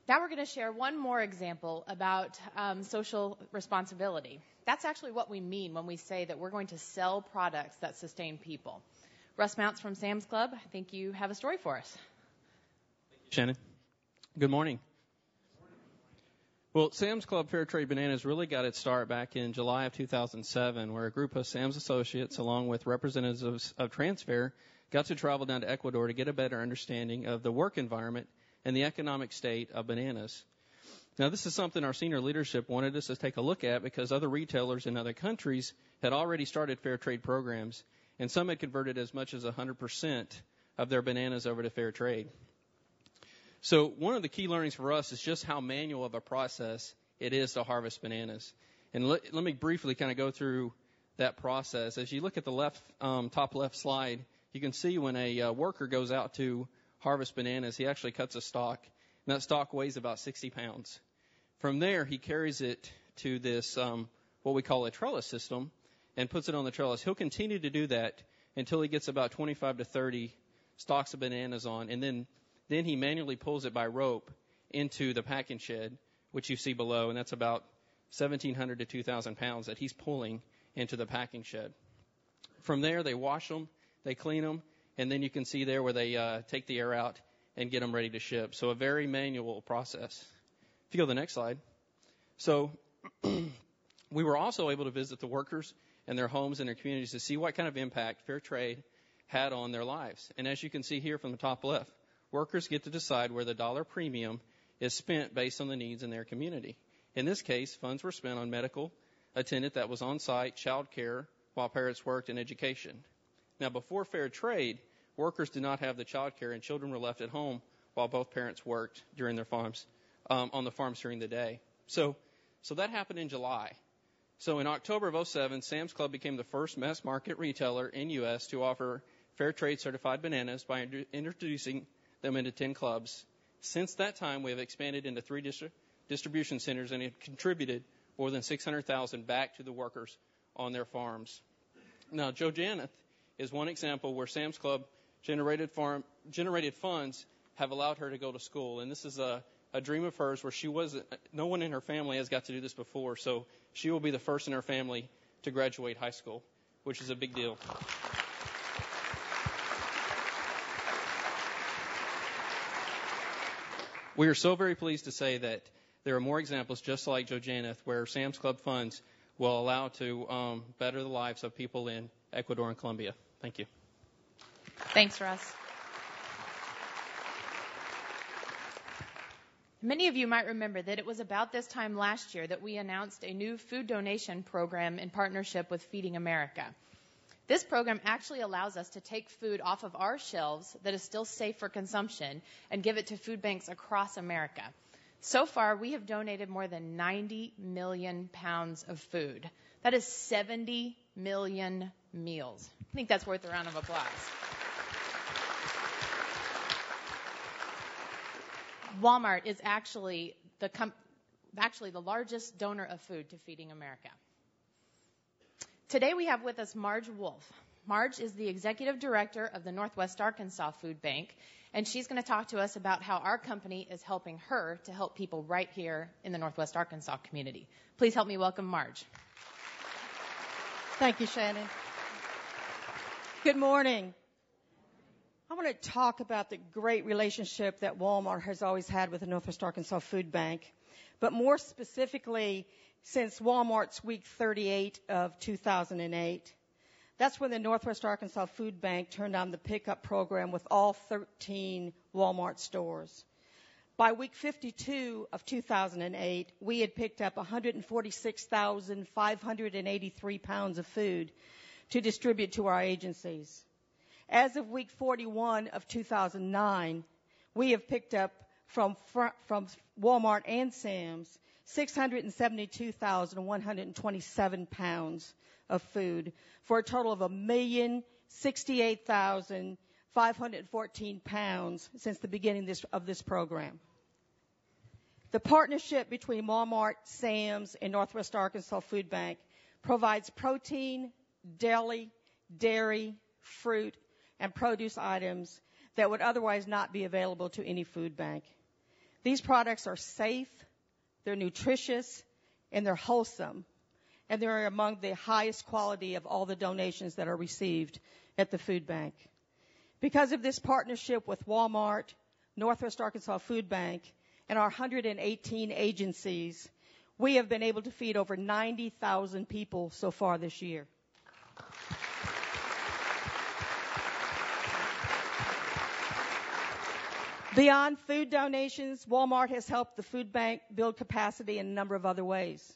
Now we're going to share one more example about social responsibility. That's actually what we mean when we say that we're going to sell products that sustain people. Russ Mounts from Sam's Club, I think you have a story for us. Thank you, Shannon. Good morning. Well, Sam's Club Fair Trade Bananas really got its start back in July of 2007, where a group of Sam's associates, along with representatives of Transfair, got to travel down to Ecuador to get a better understanding of the work environment and the economic state of bananas. Now, this is something our senior leadership wanted us to take a look at because other retailers in other countries had already started fair trade programs, and some had converted as much as 100% of their bananas over to fair trade. So one of the key learnings for us is just how manual of a process it is to harvest bananas. And let me briefly kind of go through that process. As you look at the top left slide, you can see when a worker goes out to harvest bananas, he actually cuts a stalk, and that stalk weighs about 60 pounds. From there, he carries it to this, what we call a trellis system, and puts it on the trellis. He'll continue to do that until he gets about 25 to 30 stalks of bananas on, and then he manually pulls it by rope into the packing shed, which you see below, and that's about 1,700 to 2,000 pounds that he's pulling into the packing shed. From there, they wash them, they clean them, and then you can see there where they take the air out and get them ready to ship. So a very manual process. If you go to the next slide. So we were also able to visit the workers and their homes and their communities to see what kind of impact fair trade had on their lives. And as you can see here from the top left, workers get to decide where the dollar premium is spent based on the needs in their community. In this case, funds were spent on medical attendant that was on site, child care, while parents worked, and education. Now, before fair trade, workers did not have the child care, and children were left at home while both parents worked during their farms, on the farms during the day. So that happened in July. So in October of 2007, Sam's Club became the first mass market retailer in U.S. to offer fair trade certified bananas by introducing them into 10 clubs. Since that time, we have expanded into 3 distribution centers and have contributed more than $600,000 back to the workers on their farms. Now, Jo Janeth is one example where Sam's Club generated funds have allowed her to go to school, and this is a dream of hers where no one in her family has got to do this before, so she will be the first in her family to graduate high school, which is a big deal. We are so very pleased to say that there are more examples just like Jo Janeth where Sam's Club funds will allow to better the lives of people in Ecuador and Colombia. Thank you. Thanks, Russ. Many of you might remember that it was about this time last year that we announced a new food donation program in partnership with Feeding America. This program actually allows us to take food off of our shelves that is still safe for consumption and give it to food banks across America. So far, we have donated more than 90 million pounds of food. That is 70 million meals. I think that's worth a round of applause. Walmart is actually the largest donor of food to Feeding America. Today we have with us Marge Wolf. Marge is the executive director of the Northwest Arkansas Food Bank, and she's going to talk to us about how our company is helping her to help people right here in the Northwest Arkansas community. Please help me welcome Marge. Thank you, Shannon. Good morning. I want to talk about the great relationship that Walmart has always had with the Northwest Arkansas Food Bank, but more specifically, since Walmart's week 38 of 2008. That's when the Northwest Arkansas Food Bank turned on the pickup program with all 13 Walmart stores. By week 52 of 2008, we had picked up 146,583 pounds of food to distribute to our agencies. As of week 41 of 2009, we have picked up from Walmart and Sam's 672,127 pounds of food for a total of 1,068,514 pounds since the beginning of this program. The partnership between Walmart, Sam's, and Northwest Arkansas Food Bank provides protein, deli, dairy, fruit, and produce items that would otherwise not be available to any food bank. These products are safe, they're nutritious, and they're wholesome. And they're among the highest quality of all the donations that are received at the food bank. Because of this partnership with Walmart, Northwest Arkansas Food Bank, and our 118 agencies, we have been able to feed over 90,000 people so far this year. Beyond food donations, Walmart has helped the food bank build capacity in a number of other ways.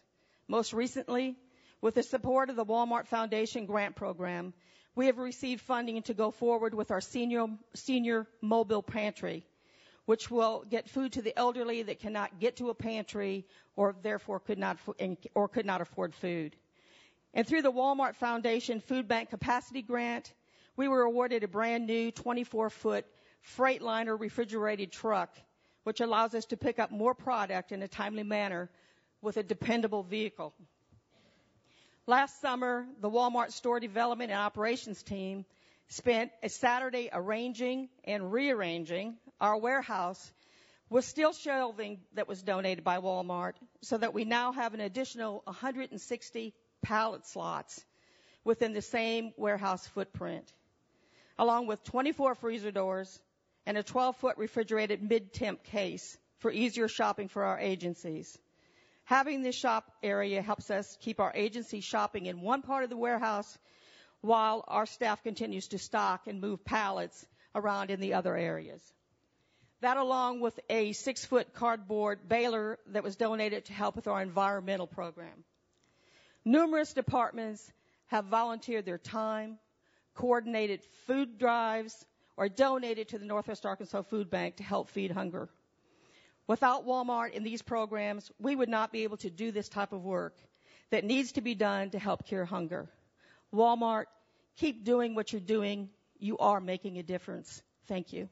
Most recently, with the support of the Walmart Foundation grant program, we have received funding to go forward with our senior mobile pantry, which will get food to the elderly that cannot get to a pantry or therefore could not afford food. And through the Walmart Foundation Food Bank Capacity Grant, we were awarded a brand new 24-foot Freightliner refrigerated truck, which allows us to pick up more product in a timely manner with a dependable vehicle. Last summer, the Walmart Store Development and Operations team spent a Saturday arranging and rearranging our warehouse with steel shelving that was donated by Walmart so that we now have an additional 160 pallet slots within the same warehouse footprint, along with 24 freezer doors and a 12-foot refrigerated mid-temp case for easier shopping for our agencies. Having this shop area helps us keep our agency shopping in one part of the warehouse while our staff continues to stock and move pallets around in the other areas. That, along with a 6-foot cardboard baler that was donated to help with our environmental program. Numerous departments have volunteered their time, coordinated food drives, or donated to the Northwest Arkansas Food Bank to help feed hunger. Without Walmart in these programs, we would not be able to do this type of work that needs to be done to help cure hunger. Walmart, keep doing what you're doing. You are making a difference. Thank you.